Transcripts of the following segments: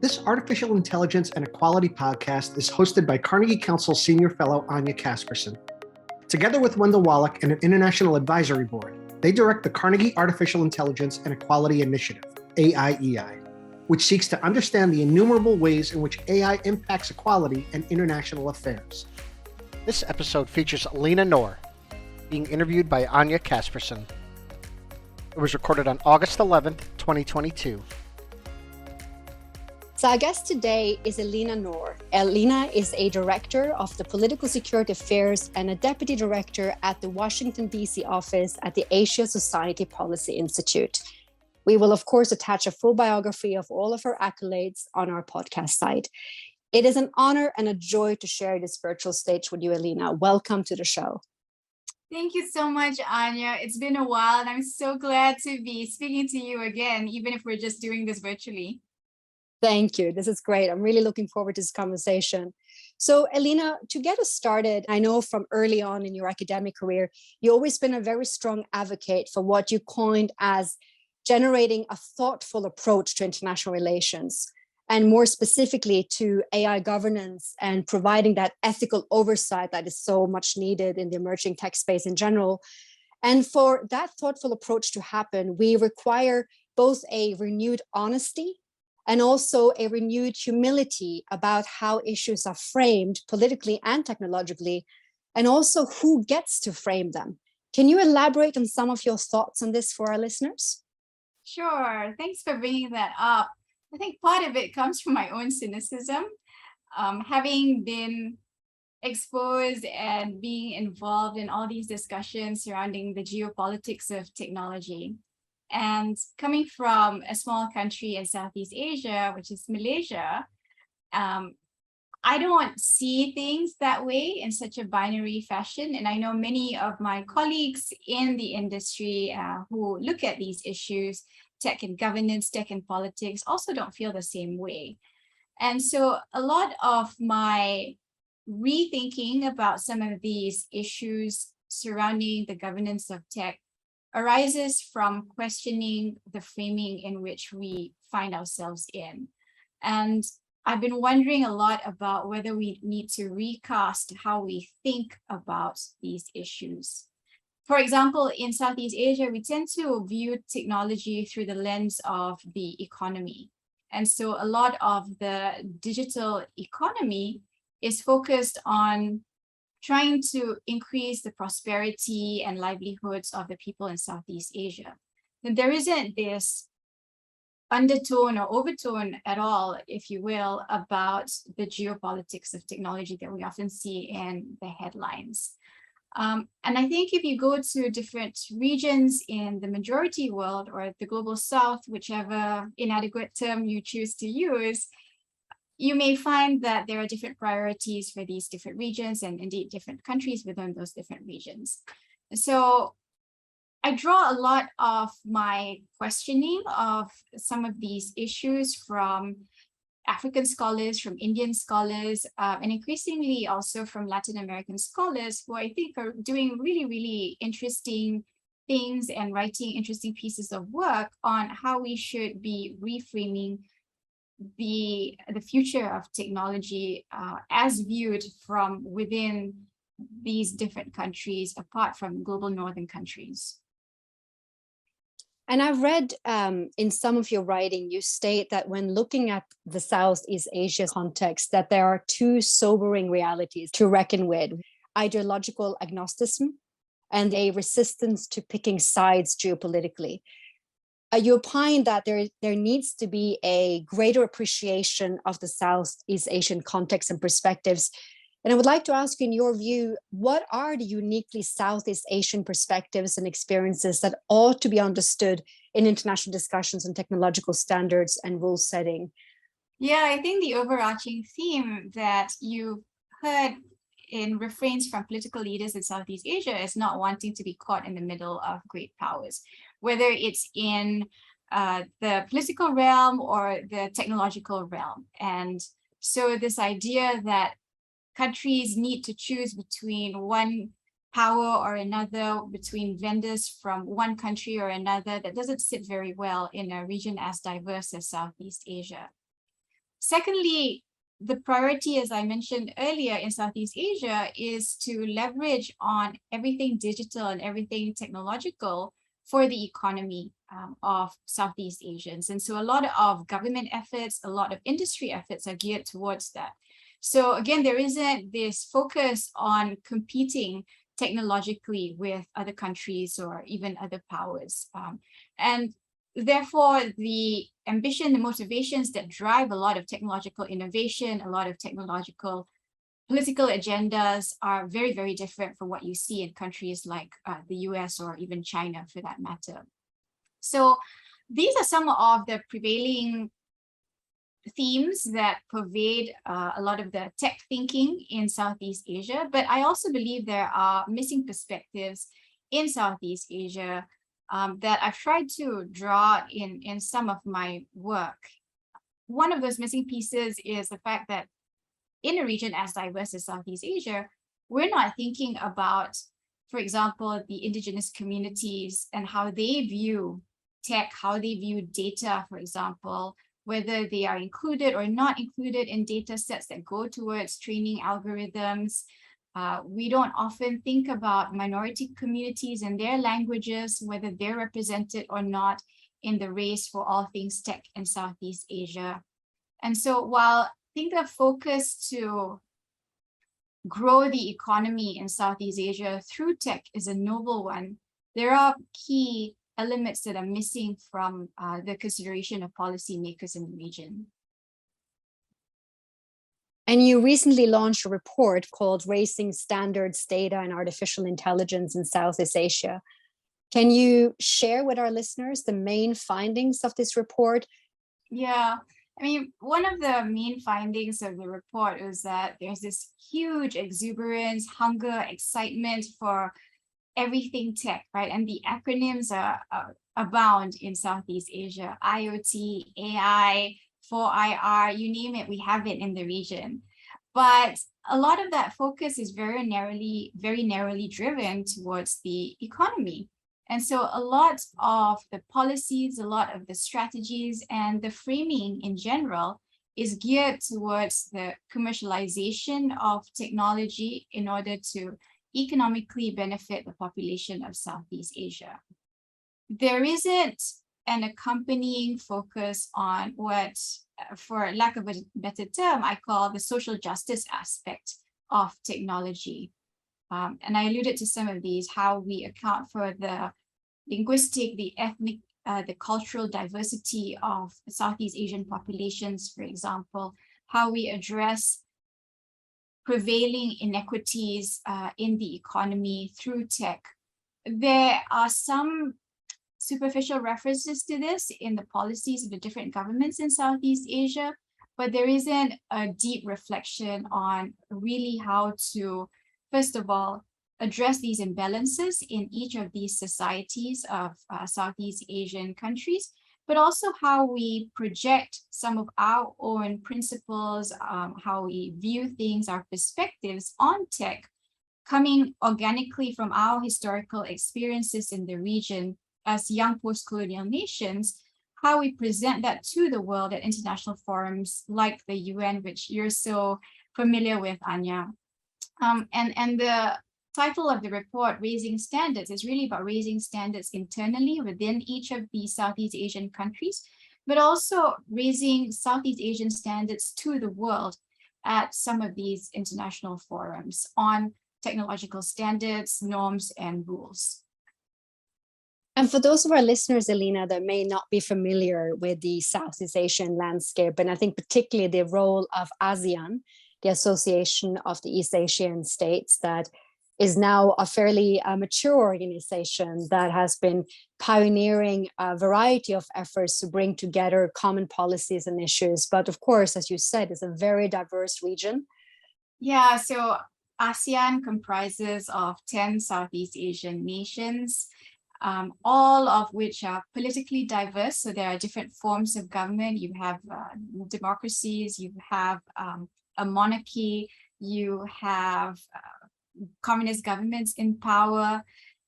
This Artificial Intelligence and Equality podcast is hosted by Carnegie Council Senior Fellow Anja Kaspersen. Together with Wendell Wallach and an international advisory board, they direct the Carnegie Artificial Intelligence and Equality Initiative, AIEI, which seeks to understand the innumerable ways in which AI impacts equality and international affairs. This episode features Elina Noor, being interviewed by Anja Kaspersen. It was recorded on August 11th, 2022. So our guest today is Elina Noor. Elina is a director of the Political Security Affairs and a deputy director at the Washington, D.C. office at the Asia Society Policy Institute. We will, of course, attach a full biography of all of her accolades on our podcast site. It is an honor and a joy to share this virtual stage with you, Elina. Welcome to the show. Thank you so much, Anja. It's been a while, and I'm so glad to be speaking to you again, even if we're just doing this virtually. Thank you. This is great. I'm really looking forward to this conversation. So, Elina, to get us started, I know from early on in your academic career, you've always been a very strong advocate for what you coined as generating a thoughtful approach to international relations, and more specifically to AI governance and providing that ethical oversight that is so much needed in the emerging tech space in general. And for that thoughtful approach to happen, we require both a renewed honesty and also a renewed humility about how issues are framed politically and technologically, and also who gets to frame them. Can you elaborate on some of your thoughts on this for our listeners? Sure. Thanks for bringing that up. I think part of it comes from my own cynicism, having been exposed and being involved in all these discussions surrounding the geopolitics of technology. And coming from a small country in Southeast Asia, which is Malaysia, I don't see things that way in such a binary fashion. And I know many of my colleagues in the industry who look at these issues, tech and governance, tech and politics, also don't feel the same way. And so a lot of my rethinking about some of these issues surrounding the governance of tech arises from questioning the framing in which we find ourselves in. And I've been wondering a lot about whether we need to recast how we think about these issues. For example, in Southeast Asia, we tend to view technology through the lens of the economy. And so a lot of the digital economy is focused on trying to increase the prosperity and livelihoods of the people in Southeast Asia. And there isn't this undertone or overtone at all, if you will, about the geopolitics of technology that we often see in the headlines. And I think if you go to different regions in the majority world or the global south, whichever inadequate term you choose to use, you may find that there are different priorities for these different regions and indeed different countries within those different regions. So I draw a lot of my questioning of some of these issues from African scholars, from Indian scholars, and increasingly also from Latin American scholars who I think are doing really, really interesting things and writing interesting pieces of work on how we should be reframing the future of technology as viewed from within these different countries, apart from global northern countries. And I've read in some of your writing, you state that when looking at the Southeast Asia context, that there are two sobering realities to reckon with: ideological agnosticism and a resistance to picking sides geopolitically. You opine that there needs to be a greater appreciation of the Southeast Asian context and perspectives. And I would like to ask you, in your view, what are the uniquely Southeast Asian perspectives and experiences that ought to be understood in international discussions on technological standards and rule setting? Yeah, I think the overarching theme that you've heard in refrains from political leaders in Southeast Asia is not wanting to be caught in the middle of great powers, whether it's in the political realm or the technological realm. And so this idea that countries need to choose between one power or another, between vendors from one country or another, that doesn't sit very well in a region as diverse as Southeast Asia. Secondly, the priority, as I mentioned earlier, in Southeast Asia is to leverage on everything digital and everything technological for the economy of Southeast Asians. And so a lot of government efforts, a lot of industry efforts are geared towards that. So again, there isn't this focus on competing technologically with other countries or even other powers. And therefore, the ambition, the motivations that drive a lot of technological innovation, a lot of technological political agendas are very, very different from what you see in countries like the US or even China for that matter. So these are some of the prevailing themes that pervade a lot of the tech thinking in Southeast Asia, but I also believe there are missing perspectives in Southeast Asia that I've tried to draw in some of my work. One of those missing pieces is the fact that in a region as diverse as Southeast Asia, we're not thinking about, for example, the indigenous communities and how they view tech, how they view data, for example, whether they are included or not included in data sets that go towards training algorithms. We don't often think about minority communities and their languages, whether they're represented or not in the race for all things tech in Southeast Asia. And so while I think the focus to grow the economy in Southeast Asia through tech is a noble one, there are key elements that are missing from the consideration of policymakers in the region. And you recently launched a report called Raising Standards, Data and Artificial Intelligence in Southeast Asia. Can you share with our listeners the main findings of this report? Yeah, I mean, one of the main findings of the report is that there's this huge exuberance, hunger, excitement for everything tech, right? And the acronyms abound in Southeast Asia: IoT, AI, 4IR, you name it, we have it in the region. But a lot of that focus is very narrowly driven towards the economy. And so a lot of the policies, a lot of the strategies and the framing in general is geared towards the commercialization of technology in order to economically benefit the population of Southeast Asia. There isn't an accompanying focus on what, for lack of a better term, I call the social justice aspect of technology. And I alluded to some of these, how we account for the linguistic, the ethnic, the cultural diversity of Southeast Asian populations, for example, how we address prevailing inequities in the economy through tech. There are some superficial references to this in the policies of the different governments in Southeast Asia, but there isn't a deep reflection on really how to, first of all, address these imbalances in each of these societies of Southeast Asian countries, but also how we project some of our own principles, how we view things, our perspectives on tech, coming organically from our historical experiences in the region as young post-colonial nations, how we present that to the world at international forums like the UN, which you're so familiar with, Anja. And the title of the report, Raising Standards, is really about raising standards internally within each of the Southeast Asian countries, but also raising Southeast Asian standards to the world at some of these international forums on technological standards, norms, and rules. And for those of our listeners, Elina, that may not be familiar with the Southeast Asian landscape, and I think particularly the role of Asean, the Association of the East Asian States, that is now a fairly mature organization that has been pioneering a variety of efforts to bring together common policies and issues. But of course, as you said, it's a very diverse region. Yeah, so ASEAN comprises of 10 Southeast Asian nations, all of which are politically diverse. So there are different forms of government. You have democracies, you have a monarchy, you have communist governments in power.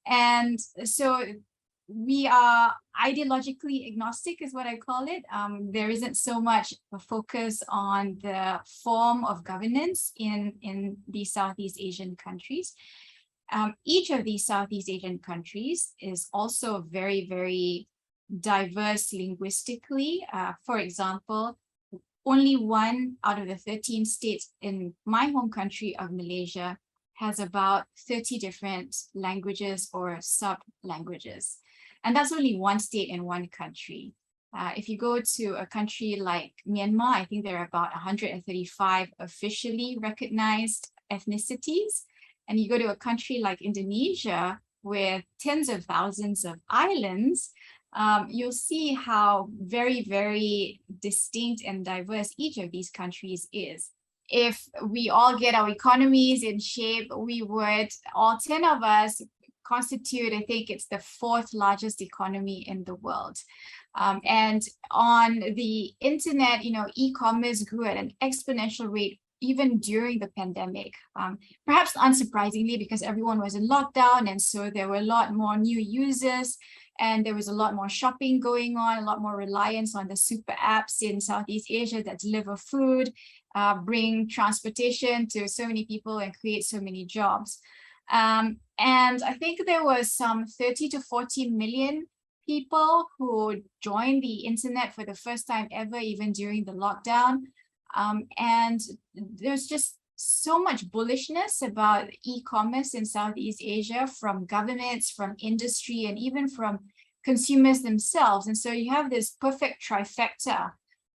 And so we are ideologically agnostic is what I call it. There isn't so much a focus on the form of governance in these Southeast Asian countries. Each of these Southeast Asian countries is also very, very diverse linguistically. For example, only one out of the 13 states in my home country of Malaysia has about 30 different languages or sub-languages. And that's only one state in one country. If you go to a country like Myanmar, I think there are about 135 officially recognized ethnicities. And you go to a country like Indonesia with tens of thousands of islands, you'll see how very, very distinct and diverse each of these countries is. If we all get our economies in shape, we would, all 10 of us, constitute, I think it's the fourth largest economy in the world. And on the internet, e-commerce grew at an exponential rate even during the pandemic, perhaps unsurprisingly because everyone was in lockdown, and so there were a lot more new users, and there was a lot more shopping going on, a lot more reliance on the super apps in Southeast Asia that deliver food, bring transportation to so many people and create so many jobs. And I think there was some 30 to 40 million people who joined the internet for the first time ever, even during the lockdown. And there's just so much bullishness about e-commerce in Southeast Asia from governments, from industry, and even from consumers themselves. And so you have this perfect trifecta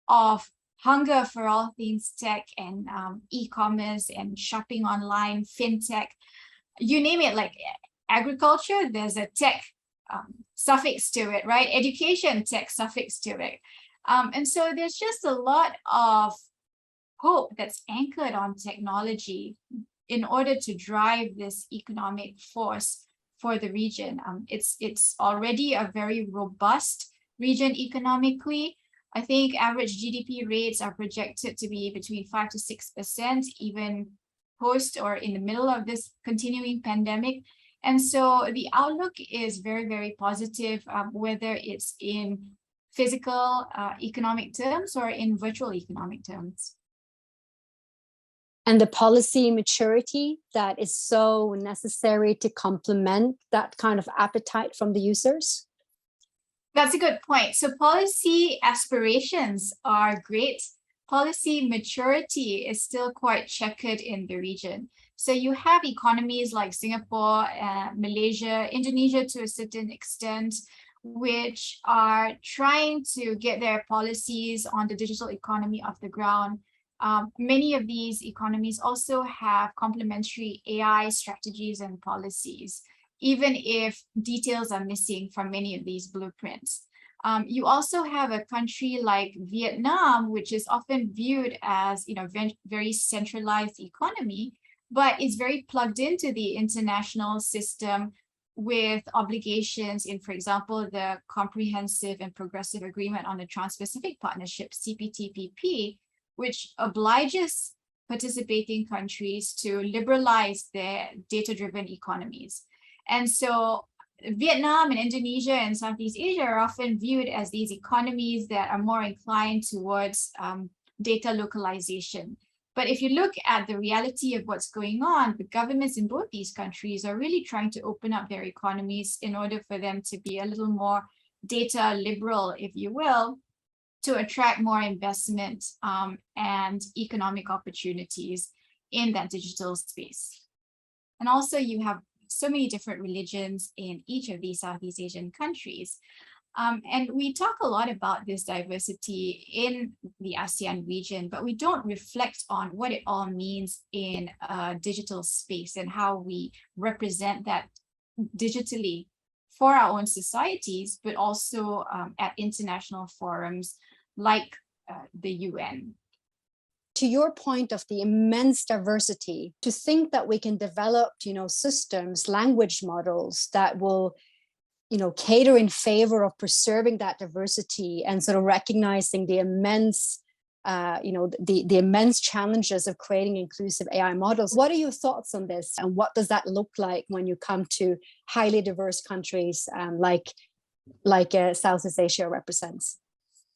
of hunger for all things tech and e-commerce and shopping online, fintech, you name it, like agriculture, there's a tech suffix to it, right? Education, tech suffix to it. And so there's just a lot of hope that's anchored on technology in order to drive this economic force for the region. It's already a very robust region economically. I think average GDP rates are projected to be between 5 to 6%, even post or in the middle of this continuing pandemic. And so the outlook is very, very positive, whether it's in physical economic terms or in virtual economic terms. And the policy maturity that is so necessary to complement that kind of appetite from the users? That's a good point. So policy aspirations are great. Policy maturity is still quite checkered in the region. So you have economies like Singapore, Malaysia, Indonesia to a certain extent, which are trying to get their policies on the digital economy off the ground. Many of these economies also have complementary AI strategies and policies, even if details are missing from many of these blueprints. You also have a country like Vietnam, which is often viewed as very centralized economy, but is very plugged into the international system with obligations in, for example, the Comprehensive and Progressive Agreement on the Trans-Pacific Partnership, CPTPP, which obliges participating countries to liberalize their data-driven economies. And so Vietnam and Indonesia and Southeast Asia are often viewed as these economies that are more inclined towards data localization. But if you look at the reality of what's going on, the governments in both these countries are really trying to open up their economies in order for them to be a little more data liberal, if you will, to attract more investment and economic opportunities in that digital space. And also you have so many different religions in each of these Southeast Asian countries. And we talk a lot about this diversity in the ASEAN region, but we don't reflect on what it all means in a digital space and how we represent that digitally for our own societies, but also at international forums like the UN. To your point of the immense diversity, to think that we can develop, systems, language models that will, cater in favor of preserving that diversity and sort of recognizing the immense, the immense challenges of creating inclusive AI models. What are your thoughts on this, and what does that look like when you come to highly diverse countries like like Southeast Asia represents.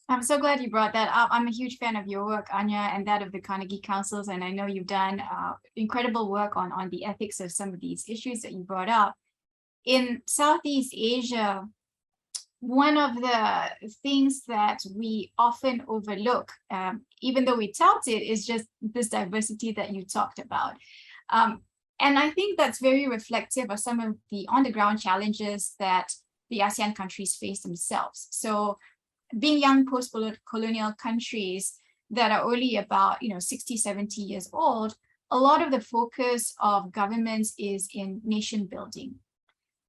I'm so glad you brought that up. I'm a huge fan of your work, Anja, and that of the Carnegie Councils. And I know you've done incredible work on the ethics of some of these issues that you brought up. In Southeast Asia, one of the things that we often overlook, even though we tout it, is just this diversity that you talked about. And I think that's very reflective of some of the on-the-ground challenges that the ASEAN countries face themselves. So being young post-colonial countries that are only about 60, 70 years old, a lot of the focus of governments is in nation building.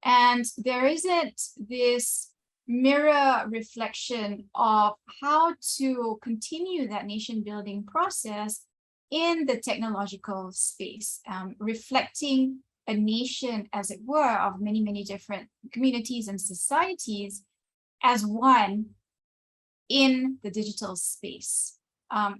And there isn't this mirror reflection of how to continue that nation building process in the technological space, reflecting a nation, as it were, of many, many different communities and societies as one in the digital space.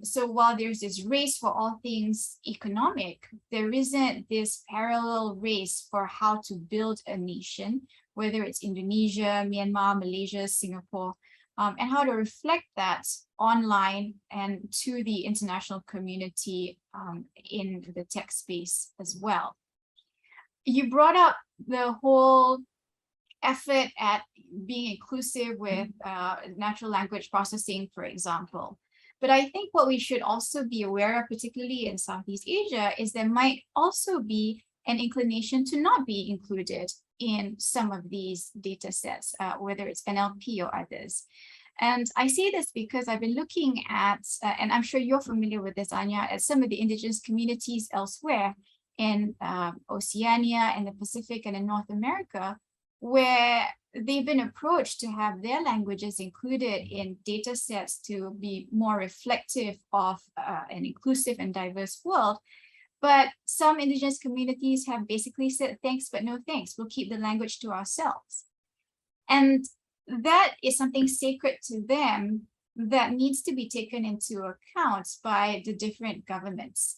So while there's this race for all things economic, there isn't this parallel race for how to build a nation, whether it's Indonesia, Myanmar, Malaysia, Singapore, and how to reflect that online and to the international community in the tech space as well. You brought up the whole effort at being inclusive with natural language processing, for example. But I think what we should also be aware of, particularly in Southeast Asia, is there might also be an inclination to not be included in some of these data sets, whether it's NLP or others. And I say this because I've been looking at, and I'm sure you're familiar with this, Anja, at some of the indigenous communities elsewhere in Oceania, in the Pacific, and in North America, where they've been approached to have their languages included in data sets to be more reflective of an inclusive and diverse world. But some indigenous communities have basically said, thanks, but no thanks. We'll keep the language to ourselves. And that is something sacred to them that needs to be taken into account by the different governments.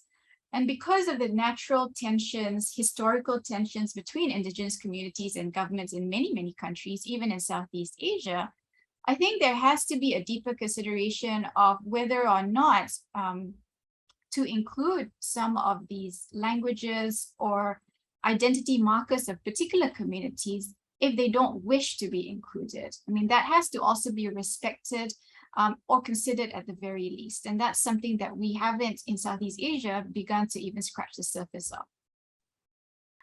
And because of the natural tensions, historical tensions between indigenous communities and governments in many, many countries, even in Southeast Asia, I think there has to be a deeper consideration of whether or not to include some of these languages or identity markers of particular communities if they don't wish to be included. I mean, that has to also be respected or considered at the very least. And that's something that we haven't in Southeast Asia begun to even scratch the surface of.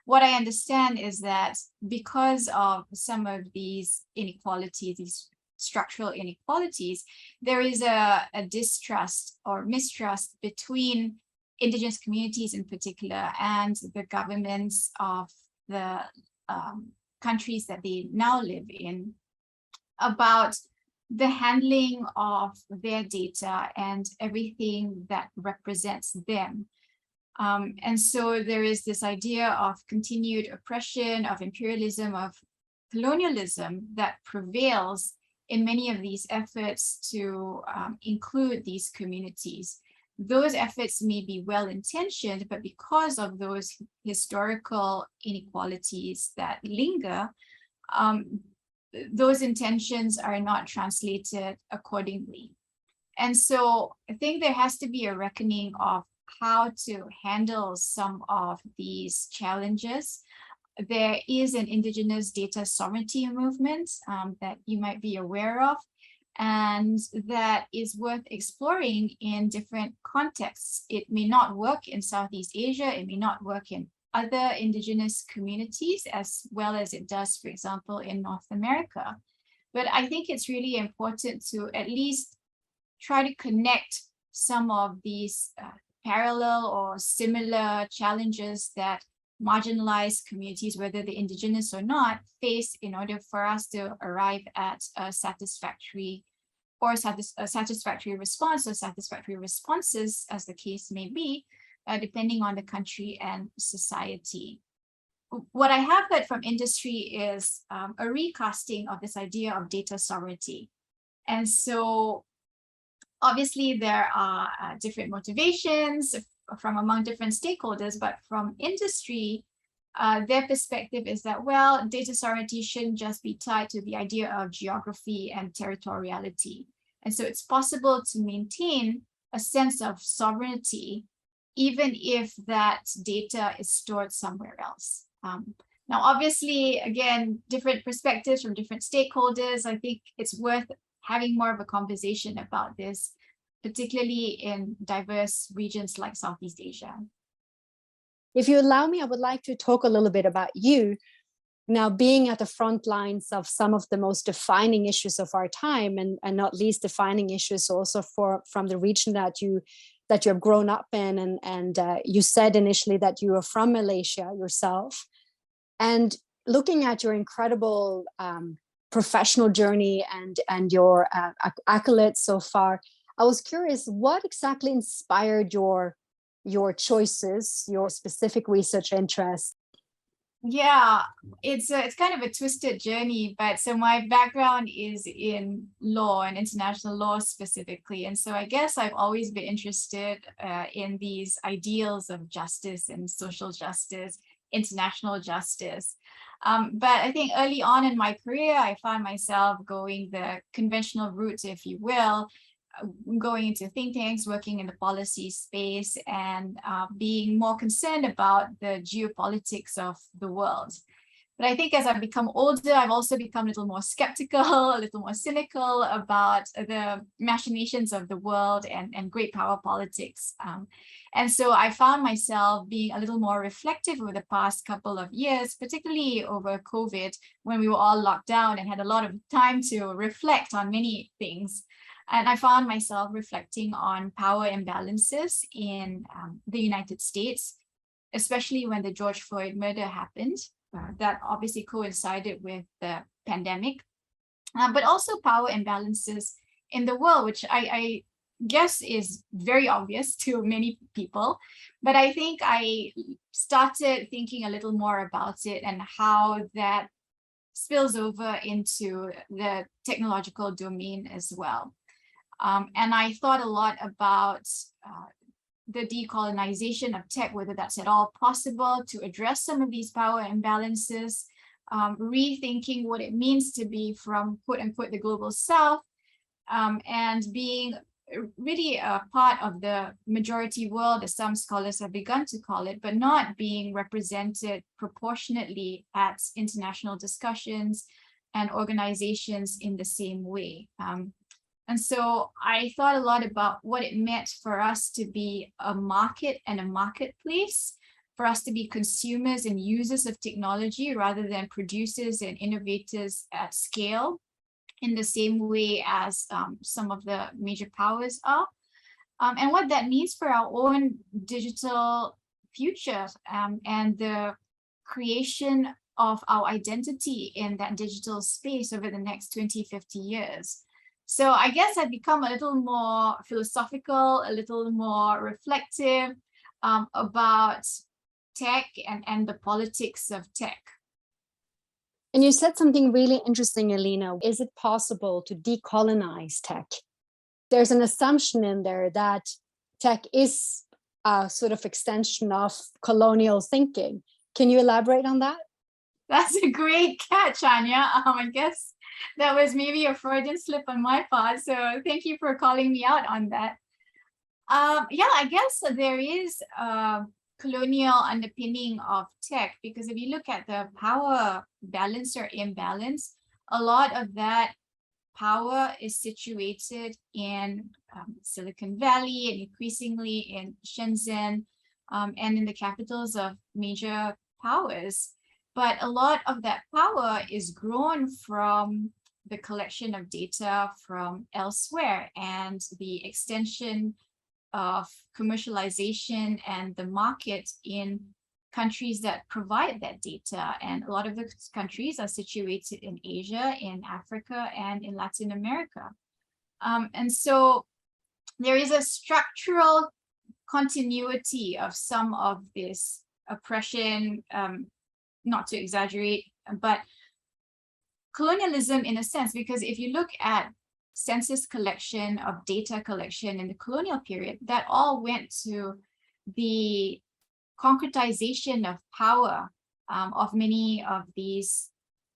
What I understand is that because of some of these inequalities, these structural inequalities, there is a distrust or mistrust between indigenous communities in particular and the governments of the countries that they now live in about the handling of their data and everything that represents them. And so there is this idea of continued oppression, of imperialism, of colonialism that prevails in many of these efforts to include these communities. Those efforts may be well-intentioned, but because of those historical inequalities that linger, those intentions are not translated accordingly. And so I think there has to be a reckoning of how to handle some of these challenges. There is an indigenous data sovereignty movement that you might be aware of, and that is worth exploring in different contexts. It may not work in Southeast Asia, it may not work in other indigenous communities as well as it does, for example, in North America. But I think it's really important to at least try to connect some of these parallel or similar challenges that marginalized communities, whether they're indigenous or not, face in order for us to arrive at a satisfactory response or satisfactory responses, as the case may be, depending on the country and society. What I have heard from industry is a recasting of this idea of data sovereignty. And so obviously there are different motivations from among different stakeholders, but from industry, their perspective is that, well, data sovereignty shouldn't just be tied to the idea of geography and territoriality. And so it's possible to maintain a sense of sovereignty, even if that data is stored somewhere else. Now, obviously, again, different perspectives from different stakeholders. I think it's worth having more of a conversation about this, particularly in diverse regions like Southeast Asia. If you allow me, I would like to talk a little bit about you now being at the front lines of some of the most defining issues of our time, and not least defining issues also from the region that you have grown up in. And you said initially that you are from Malaysia yourself. And looking at your incredible professional journey and your accolades so far, I was curious, what exactly inspired your choices, your specific research interests? Yeah, it's kind of a twisted journey, but so my background is in law and international law specifically. And so I guess I've always been interested in these ideals of justice and social justice, international justice. But I think early on in my career, I found myself going the conventional route, if you will, going into think tanks, working in the policy space, and being more concerned about the geopolitics of the world. But I think as I've become older, I've also become a little more skeptical, a little more cynical about the machinations of the world and great power politics. And so I found myself being a little more reflective over the past couple of years, particularly over COVID, when we were all locked down and had a lot of time to reflect on many things. And I found myself reflecting on power imbalances in the United States, especially when the George Floyd murder happened. That obviously coincided with the pandemic, but also power imbalances in the world, which I guess is very obvious to many people. But I think I started thinking a little more about it and how that spills over into the technological domain as well. And I thought a lot about the decolonization of tech, whether that's at all possible to address some of these power imbalances, rethinking what it means to be from quote unquote the global south, and being really a part of the majority world, as some scholars have begun to call it, but not being represented proportionately at international discussions and organizations in the same way. And so I thought a lot about what it meant for us to be a market and a marketplace, for us to be consumers and users of technology rather than producers and innovators at scale in the same way as some of the major powers are. And what that means for our own digital future and the creation of our identity in that digital space over the next 20, 50 years. So I guess I've become a little more philosophical, a little more reflective about tech and the politics of tech. And you said something really interesting, Elina. Is it possible to decolonize tech? There's an assumption in there that tech is a sort of extension of colonial thinking. Can you elaborate on that? That's a great catch, Anja. I guess that was maybe a Freudian slip on my part. So thank you for calling me out on that. Yeah, I guess there is a colonial underpinning of tech, because if you look at the power balance or imbalance, a lot of that power is situated in Silicon Valley and increasingly in Shenzhen and in the capitals of major powers. But a lot of that power is grown from the collection of data from elsewhere and the extension of commercialization and the market in countries that provide that data. And a lot of those countries are situated in Asia, in Africa, and in Latin America. And so there is a structural continuity of some of this oppression, not to exaggerate, but colonialism in a sense, because if you look at census collection of data collection in the colonial period, that all went to the concretization of power of many of these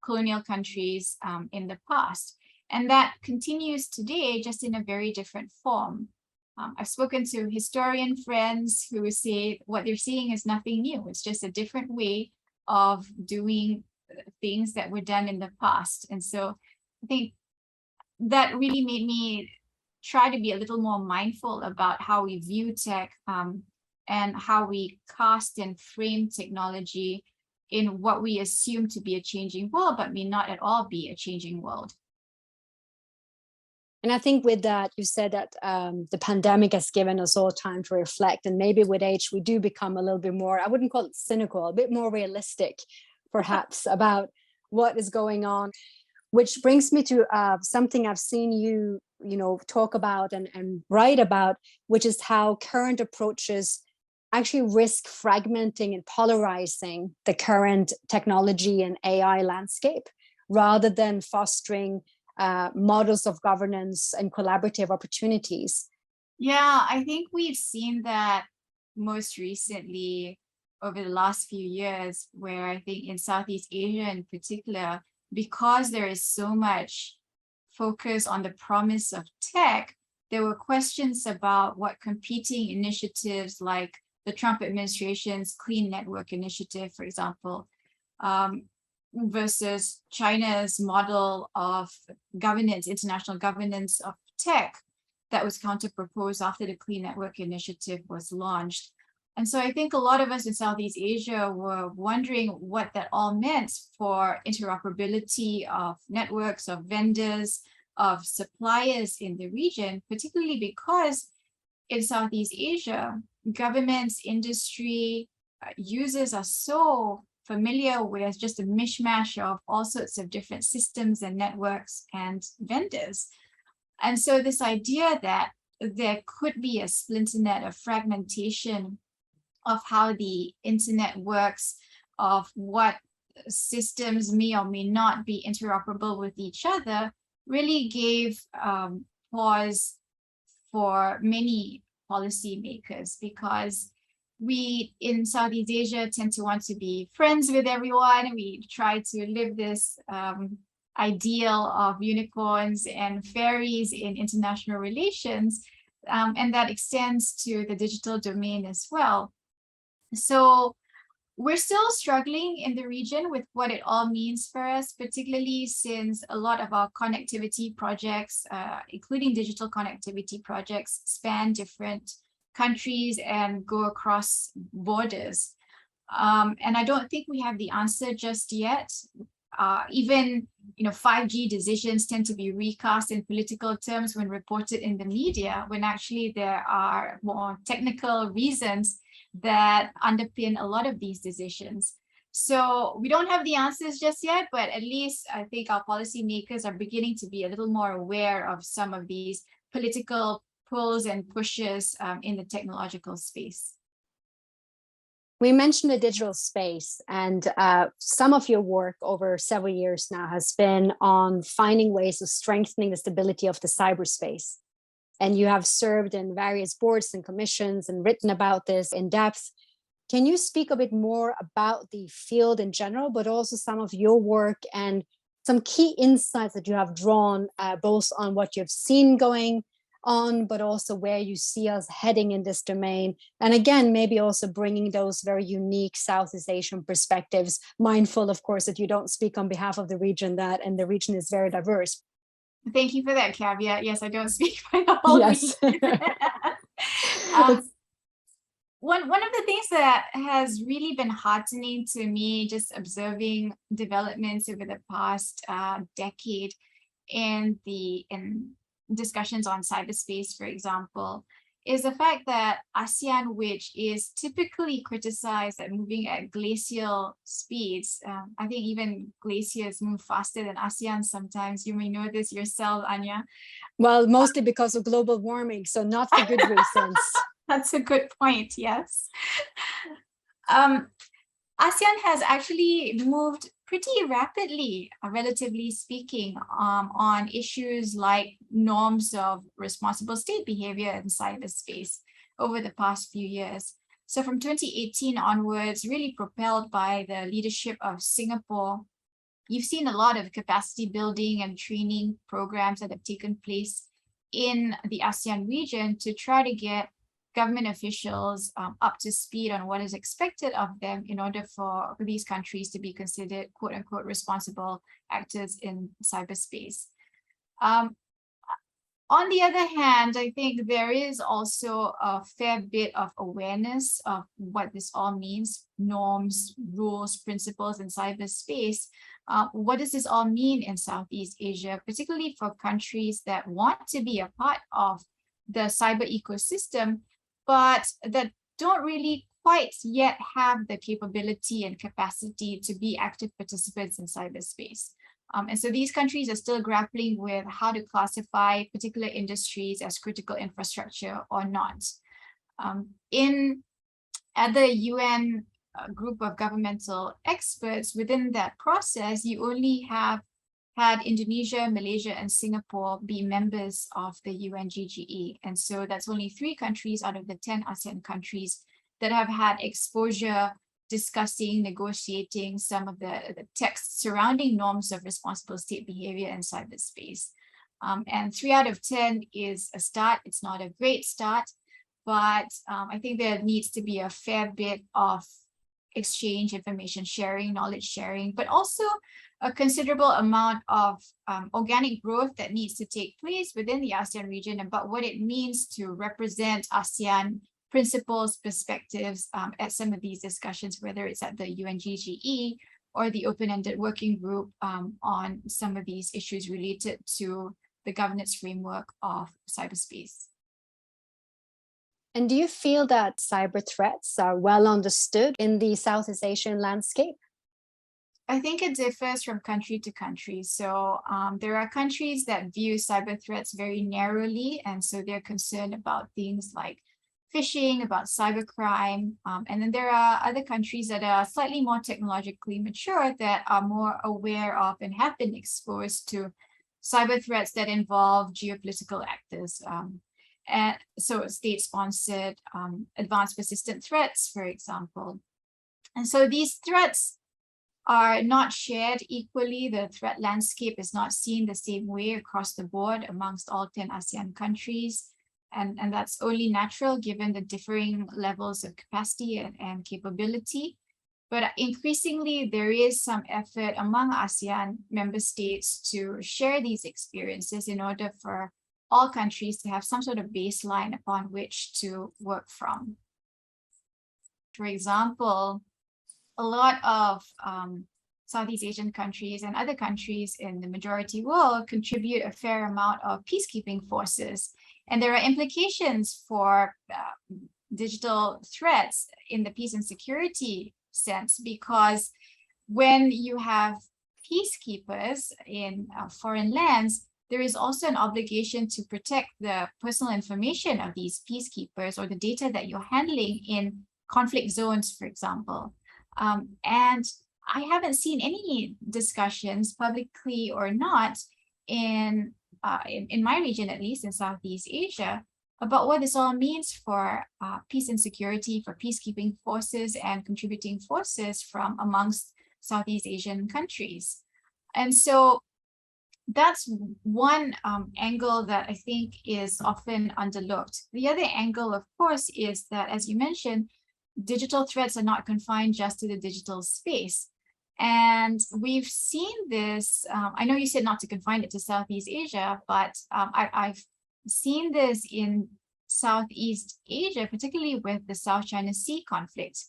colonial countries in the past. And that continues today, just in a very different form. I've spoken to historian friends who say what they're seeing is nothing new. It's just a different way of doing things that were done in the past. And so I think that really made me try to be a little more mindful about how we view tech and how we cast and frame technology in what we assume to be a changing world, but may not at all be a changing world. And I think with that, you said that the pandemic has given us all time to reflect. And maybe with age, we do become a little bit more, I wouldn't call it cynical, a bit more realistic, perhaps, about what is going on. Which brings me to something I've seen you talk about and write about, which is how current approaches actually risk fragmenting and polarizing the current technology and AI landscape, rather than fostering models of governance and collaborative opportunities. Yeah, I think we've seen that most recently over the last few years, where I think in Southeast Asia in particular, because there is so much focus on the promise of tech, there were questions about what competing initiatives like the Trump administration's Clean Network Initiative, for example, versus China's model of governance, international governance of tech that was counter-proposed after the Clean Network Initiative was launched. And so I think a lot of us in Southeast Asia were wondering what that all meant for interoperability of networks, of vendors, of suppliers in the region, particularly because in Southeast Asia, governments, industry, users are so familiar with just a mishmash of all sorts of different systems and networks and vendors. And so this idea that there could be a splinter net of fragmentation of how the internet works, of what systems may or may not be interoperable with each other, really gave pause for many policymakers, because we in Southeast Asia tend to want to be friends with everyone. We try to live this ideal of unicorns and fairies in international relations, and that extends to the digital domain as well. So we're still struggling in the region with what it all means for us, particularly since a lot of our connectivity projects, including digital connectivity projects, span different countries and go across borders. And I don't think we have the answer just yet. Even 5G decisions tend to be recast in political terms when reported in the media, when actually there are more technical reasons that underpin a lot of these decisions. So we don't have the answers just yet, but at least I think our policymakers are beginning to be a little more aware of some of these political pulls and pushes in the technological space. We mentioned the digital space, and some of your work over several years now has been on finding ways of strengthening the stability of the cyberspace. And you have served in various boards and commissions and written about this in depth. Can you speak a bit more about the field in general, but also some of your work and some key insights that you have drawn, both on what you've seen going on, but also where you see us heading in this domain? And again, maybe also bringing those very unique Southeast Asian perspectives, mindful, of course, that you don't speak on behalf of the region, and the region is very diverse. Thank you for that caveat. Yes, I don't speak for the whole Yes. One of the things that has really been heartening to me, just observing developments over the past decade in discussions on cyberspace, for example, is the fact that Asean, which is typically criticized at moving at glacial speeds, I think even glaciers move faster than Asean sometimes. You may know this yourself, Anja. Well, mostly because of global warming, so not for good reasons. That's a good point, yes. ASEAN has actually moved pretty rapidly, relatively speaking, on issues like norms of responsible state behavior in cyberspace over the past few years. So from 2018 onwards, really propelled by the leadership of Singapore, you've seen a lot of capacity building and training programs that have taken place in the ASEAN region to try to get government officials up to speed on what is expected of them in order for these countries to be considered quote unquote responsible actors in cyberspace. On the other hand, I think there is also a fair bit of awareness of what this all means, norms, rules, principles in cyberspace. What does this all mean in Southeast Asia, particularly for countries that want to be a part of the cyber ecosystem, but that don't really quite yet have the capability and capacity to be active participants in cyberspace. And so these countries are still grappling with how to classify particular industries as critical infrastructure or not. At the UN group of governmental experts, within that process, you only have had Indonesia, Malaysia, and Singapore be members of the UNGGE. And so that's only 3 countries out of the 10 ASEAN countries that have had exposure discussing, negotiating some of the texts surrounding norms of responsible state behavior in cyberspace. And 3 out of 10 is a start. It's not a great start, but I think there needs to be a fair bit of exchange, information sharing, knowledge sharing, but also a considerable amount of organic growth that needs to take place within the ASEAN region about what it means to represent ASEAN principles, perspectives at some of these discussions, whether it's at the UNGGE or the open-ended working group on some of these issues related to the governance framework of cyberspace. And do you feel that cyber threats are well understood in the Southeast Asian landscape? I think it differs from country to country. So there are countries that view cyber threats very narrowly, and so they're concerned about things like phishing, about cybercrime. And then there are other countries that are slightly more technologically mature that are more aware of and have been exposed to cyber threats that involve geopolitical actors. And so state-sponsored advanced persistent threats, for example. And so these threats are not shared equally. The threat landscape is not seen the same way across the board amongst all 10 ASEAN countries. And that's only natural given the differing levels of capacity and capability. But increasingly, there is some effort among ASEAN member states to share these experiences in order for all countries to have some sort of baseline upon which to work from. For example, a lot of Southeast Asian countries and other countries in the majority world contribute a fair amount of peacekeeping forces. And there are implications for digital threats in the peace and security sense, because when you have peacekeepers in foreign lands, there is also an obligation to protect the personal information of these peacekeepers or the data that you're handling in conflict zones, for example. And I haven't seen any discussions, publicly or not, in my region, at least in Southeast Asia, about what this all means for peace and security, for peacekeeping forces and contributing forces from amongst Southeast Asian countries. And so that's one angle that I think is often underlooked. The other angle, of course, is that, as you mentioned, digital threats are not confined just to the digital space. And we've seen this, I know you said not to confine it to Southeast Asia, but I've seen this in Southeast Asia, particularly with the South China Sea conflict.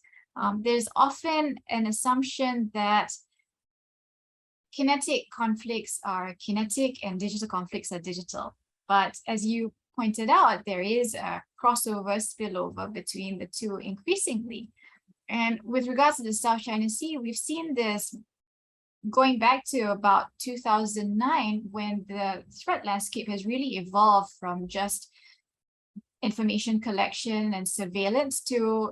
There's often an assumption that kinetic conflicts are kinetic and digital conflicts are digital. But as you pointed out, there is a crossover, spillover between the two increasingly. And with regards to the South China Sea, we've seen this going back to about 2009, when the threat landscape has really evolved from just information collection and surveillance to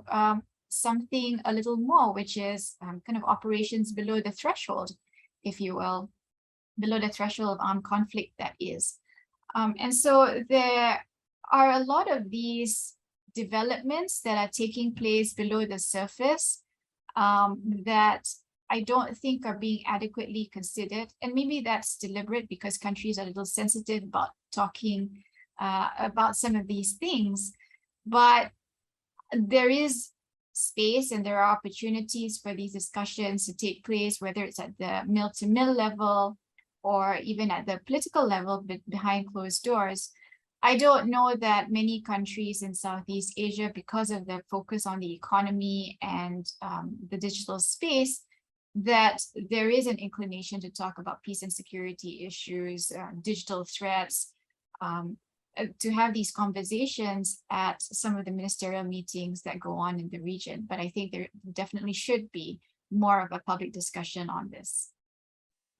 something a little more, which is kind of operations below the threshold, if you will, below the threshold of armed conflict, that is. And so there are a lot of these developments that are taking place below the surface that I don't think are being adequately considered. And maybe that's deliberate because countries are a little sensitive about talking about some of these things. But there is space and there are opportunities for these discussions to take place, whether it's at the mill-to-mill level or even at the political level behind closed doors. I don't know that many countries in Southeast Asia, because of their focus on the economy and the digital space, that there is an inclination to talk about peace and security issues, digital threats, to have these conversations at some of the ministerial meetings that go on in the region. But I think there definitely should be more of a public discussion on this.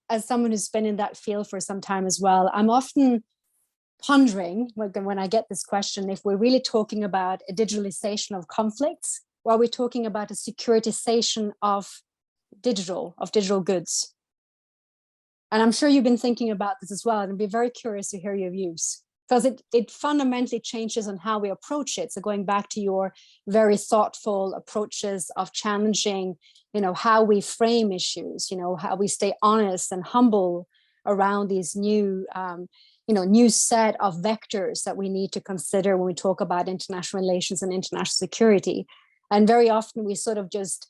As someone who's been in that field for some time as well, I'm often pondering when I get this question, if we're really talking about a digitalization of conflicts, or are we talking about a securitization of digital goods? And I'm sure you've been thinking about this as well, and I'd be very curious to hear your views, because it fundamentally changes on how we approach it. So going back to your very thoughtful approaches of challenging, how we frame issues, how we stay honest and humble around these new set of vectors that we need to consider when we talk about international relations and international security. And very often we sort of just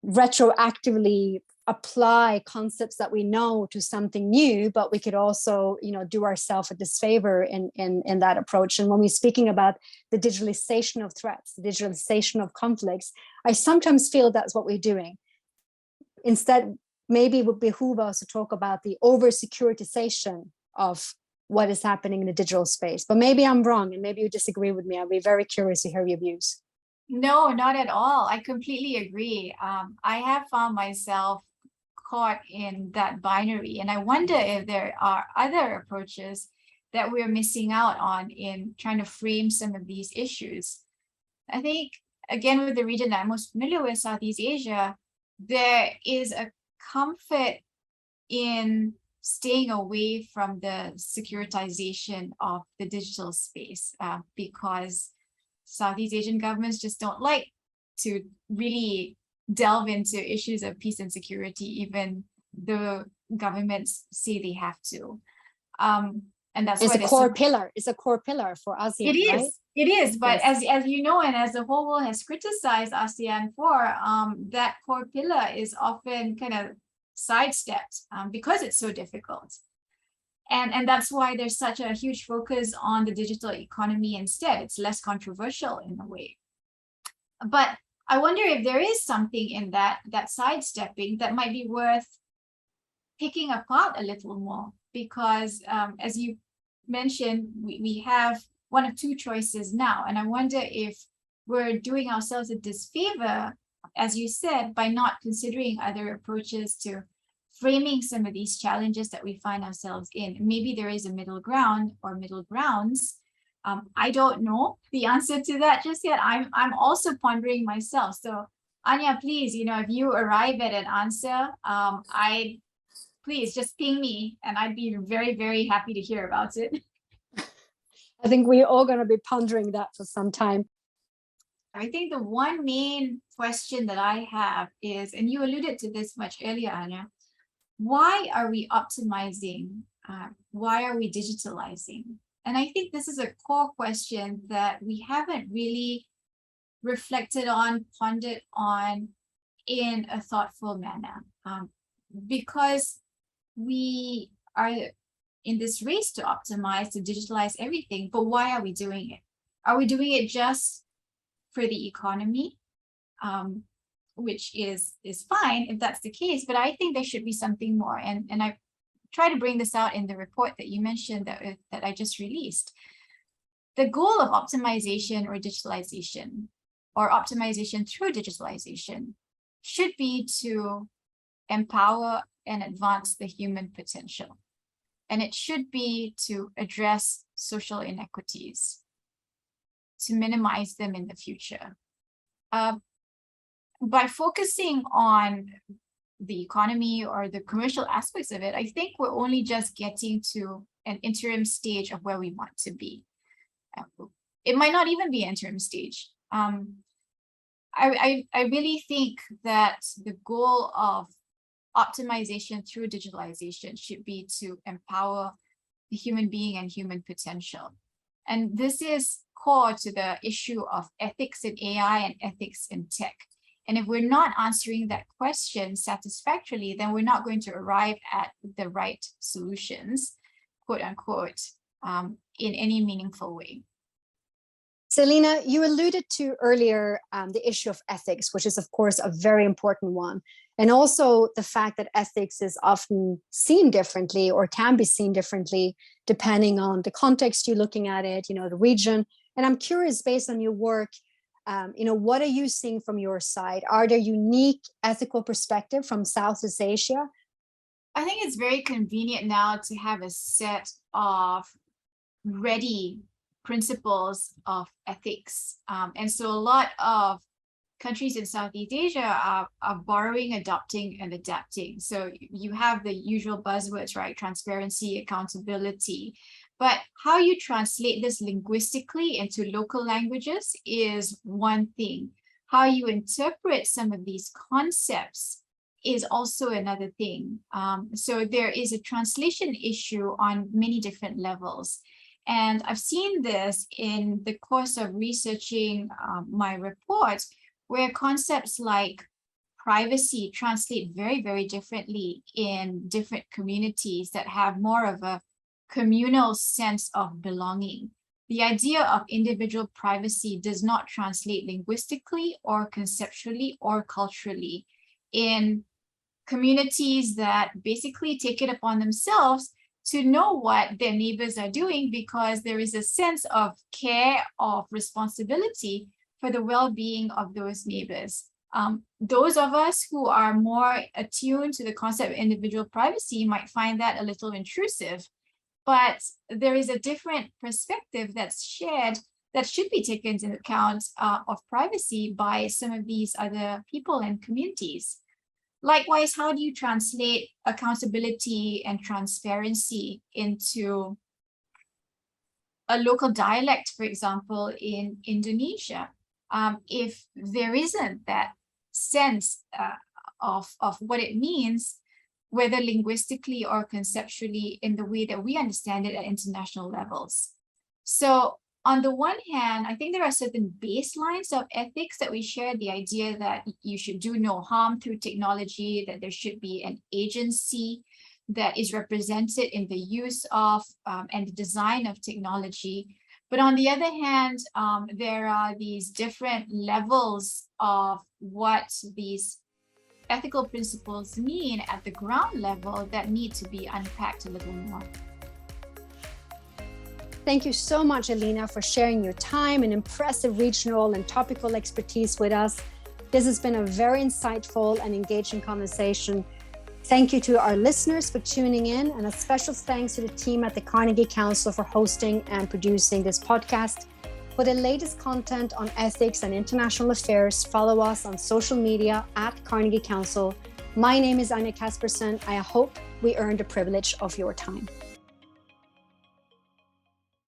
retroactively apply concepts that we know to something new, but we could also, do ourselves a disfavor in that approach. And when we're speaking about the digitalization of threats, the digitalization of conflicts, I sometimes feel that's what we're doing. Instead, maybe it would behoove us to talk about the over-securitization of what is happening in the digital space. But maybe I'm wrong, and maybe you disagree with me. I'll be very curious to hear your views. No, not at all. I completely agree. I have found myself caught in that binary, and I wonder if there are other approaches that we're missing out on in trying to frame some of these issues. I think, again, with the region that I'm most familiar with, Southeast Asia, there is a comfort in staying away from the securitization of the digital space because Southeast Asian governments just don't like to really delve into issues of peace and security, even though governments say they have to. And that's it's why a core pillar. It's a core pillar for ASEAN. It is. Right? It is. But yes. as you know, and as the whole world has criticized ASEAN for, that core pillar is often kind of sidestepped because it's so difficult. And that's why there's such a huge focus on the digital economy instead. It's less controversial in a way. But I wonder if there is something in that sidestepping that might be worth picking apart a little more, because as you mentioned, we have one of two choices now. And I wonder if we're doing ourselves a disfavor, as you said, by not considering other approaches to framing some of these challenges that we find ourselves in. Maybe there is a middle ground or middle grounds. I don't know the answer to that just yet. I'm also pondering myself. So Anja, please, if you arrive at an answer, please just ping me and I'd be very, very happy to hear about it. I think we're all going to be pondering that for some time. I think the one main question that I have is, and you alluded to this much earlier, Anja, why are we optimizing? Why are we digitalizing? And I think this is a core question that we haven't really reflected on, pondered on in a thoughtful manner, because we are in this race to optimize, to digitalize everything. But why are we doing it? Are we doing it just for the economy? Which is fine if that's the case, but I think there should be something more. And I try to bring this out in the report that you mentioned that I just released. The goal of optimization or digitalization, or optimization through digitalization, should be to empower and advance the human potential. And it should be to address social inequities, to minimize them in the future. By focusing on the economy or the commercial aspects of it, I think we're only just getting to an interim stage of where we want to be. It might not even be an interim stage. I really think that the goal of optimization through digitalization should be to empower the human being and human potential. And this is core to the issue of ethics in AI and ethics in tech. And if we're not answering that question satisfactorily, then we're not going to arrive at the right solutions, quote unquote, in any meaningful way. So, Elina, you alluded to earlier the issue of ethics, which is, of course, a very important one. And also the fact that ethics is often seen differently or can be seen differently depending on the context you're looking at it, the region. And I'm curious, based on your work, what are you seeing from your side? Are there unique ethical perspectives from Southeast Asia? I think it's very convenient now to have a set of ready principles of ethics. And so a lot of countries in Southeast Asia are borrowing, adopting, and adapting. So you have the usual buzzwords, right? Transparency, accountability. But how you translate this linguistically into local languages is one thing. How you interpret some of these concepts is also another thing. So there is a translation issue on many different levels. And I've seen this in the course of researching my report, where concepts like privacy translate very, very differently in different communities that have more of a communal sense of belonging. The idea of individual privacy does not translate linguistically or conceptually or culturally in communities that basically take it upon themselves to know what their neighbors are doing, because there is a sense of care, of responsibility for the well-being of those neighbors. Those of us who are more attuned to the concept of individual privacy might find that a little intrusive, but there is a different perspective that's shared that should be taken into account of privacy by some of these other people and communities. Likewise, how do you translate accountability and transparency into a local dialect, for example, in Indonesia? If there isn't that sense of what it means, whether linguistically or conceptually, in the way that we understand it at international levels. So on the one hand, I think there are certain baselines of ethics that we share, the idea that you should do no harm through technology, that there should be an agency that is represented in the use of and the design of technology. But on the other hand, there are these different levels of what these ethical principles mean at the ground level that need to be unpacked a little more. Thank you so much, Elina, for sharing your time and impressive regional and topical expertise with us. This has been a very insightful and engaging conversation. Thank you to our listeners for tuning in, and a special thanks to the team at the Carnegie Council for hosting and producing this podcast. For the latest content on ethics and international affairs, follow us on social media at Carnegie Council. My name is Anja Kaspersen. I hope we earned the privilege of your time.